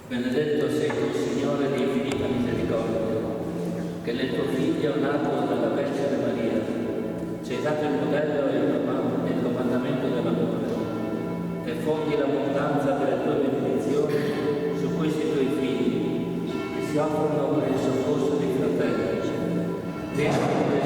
Benedetto sei tu, Signore di infinita misericordia, che nel tuo Figlio nato dalla Vergine Maria ci hai dato il modello e il comandamento dell'amore, che fondi l'abbondanza delle tue benedizioni su questi tuoi figli, che si offrono per il soccorso dei fratelli. Vieni